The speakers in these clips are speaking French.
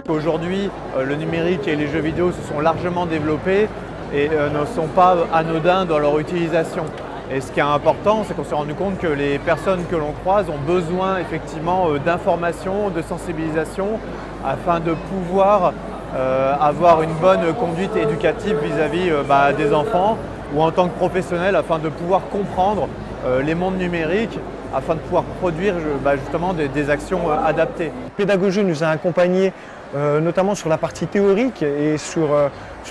Aujourd'hui, le numérique et les jeux vidéo se sont largement développés et ne sont pas anodins dans leur utilisation. Et ce qui est important, c'est qu'on s'est rendu compte que les personnes que l'on croise ont besoin effectivement d'informations, de sensibilisation afin de pouvoir avoir une bonne conduite éducative vis-à-vis des enfants ou en tant que professionnel afin de pouvoir comprendre les mondes numériques afin de pouvoir produire justement des actions adaptées. Pédagogie nous a accompagnés notamment sur la partie théorique et sur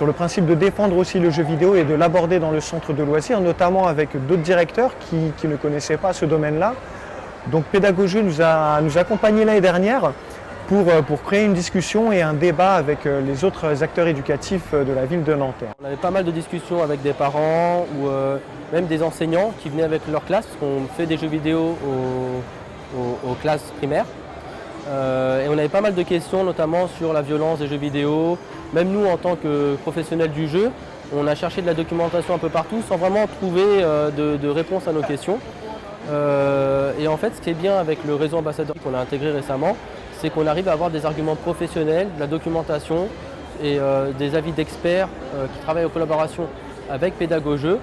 le principe de défendre aussi le jeu vidéo et de l'aborder dans le centre de loisirs, notamment avec d'autres directeurs qui ne connaissaient pas ce domaine-là. Donc Pédagogie nous a accompagnés l'année dernière pour créer une discussion et un débat avec les autres acteurs éducatifs de la ville de Nanterre. On avait pas mal de discussions avec des parents ou même des enseignants qui venaient avec leur classe, parce qu'on fait des jeux vidéo aux classes primaires. Et on avait pas mal de questions, notamment sur la violence des jeux vidéo. Même nous, en tant que professionnels du jeu, on a cherché de la documentation un peu partout sans vraiment trouver de réponse à nos questions. Et en fait, ce qui est bien avec le réseau ambassadeur qu'on a intégré récemment, c'est qu'on arrive à avoir des arguments professionnels, de la documentation et des avis d'experts qui travaillent en collaboration avec Pédagogeux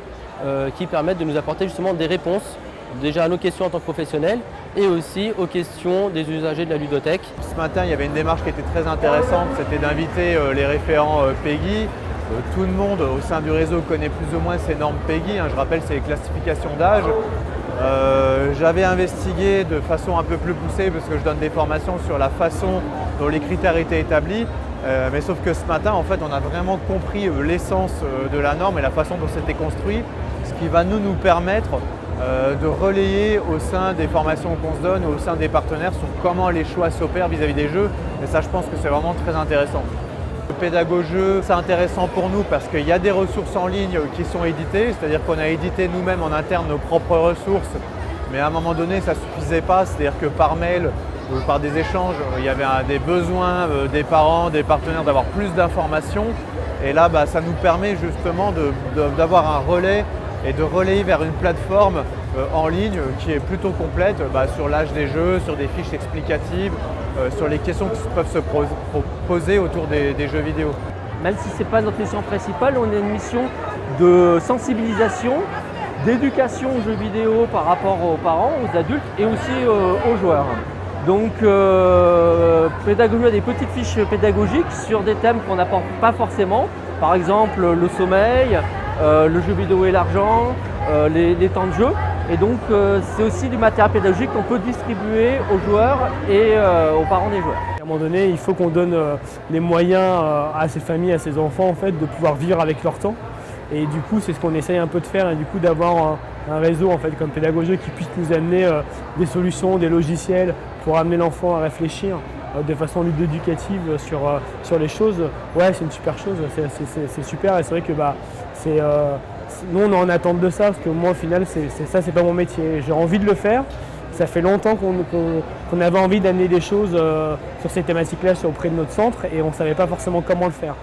qui permettent de nous apporter justement des réponses déjà à nos questions en tant que professionnels et aussi aux questions des usagers de la ludothèque. Ce matin, il y avait une démarche qui était très intéressante, c'était d'inviter les référents PEGI. Tout le monde au sein du réseau connaît plus ou moins ces normes PEGI, je rappelle, c'est les classifications d'âge. J'avais investigué de façon un peu plus poussée parce que je donne des formations sur la façon dont les critères étaient établis. Mais sauf que ce matin, en fait, on a vraiment compris l'essence de la norme et la façon dont c'était construit, ce qui va nous permettre de relayer au sein des formations qu'on se donne, au sein des partenaires, sur comment les choix s'opèrent vis-à-vis des jeux. Et ça, je pense que c'est vraiment très intéressant. Le Pédagogeux, c'est intéressant pour nous parce qu'il y a des ressources en ligne qui sont éditées, c'est-à-dire qu'on a édité nous-mêmes en interne nos propres ressources, mais à un moment donné, ça ne suffisait pas, c'est-à-dire que par mail ou par des échanges, il y avait des besoins des parents, des partenaires d'avoir plus d'informations. Et là, ça nous permet justement d'avoir un relais et de relayer vers une plateforme en ligne qui est plutôt complète sur l'âge des jeux, sur des fiches explicatives, sur les questions qui peuvent se poser autour des jeux vidéo. Même si ce n'est pas notre mission principale, on a une mission de sensibilisation, d'éducation aux jeux vidéo par rapport aux parents, aux adultes et aussi aux joueurs. Donc Pédagogie a des petites fiches pédagogiques sur des thèmes qu'on n'apporte pas forcément, par exemple le sommeil, le jeu vidéo et l'argent, les temps de jeu. Et donc c'est aussi du matériel pédagogique qu'on peut distribuer aux joueurs et aux parents des joueurs. À un moment donné, il faut qu'on donne les moyens à ces familles, à ces enfants en fait, de pouvoir vivre avec leur temps. Et du coup, c'est ce qu'on essaye un peu de faire, et du coup d'avoir un réseau en fait, comme Pédagogie qui puisse nous amener des solutions, des logiciels pour amener l'enfant à réfléchir de façon ludo-éducative sur les choses. Ouais, c'est une super chose, c'est super, et c'est vrai que nous on est en attente de ça, parce que moi au final c'est pas mon métier. J'ai envie de le faire, ça fait longtemps qu'on avait envie d'amener des choses sur ces thématiques-là auprès de notre centre et on ne savait pas forcément comment le faire.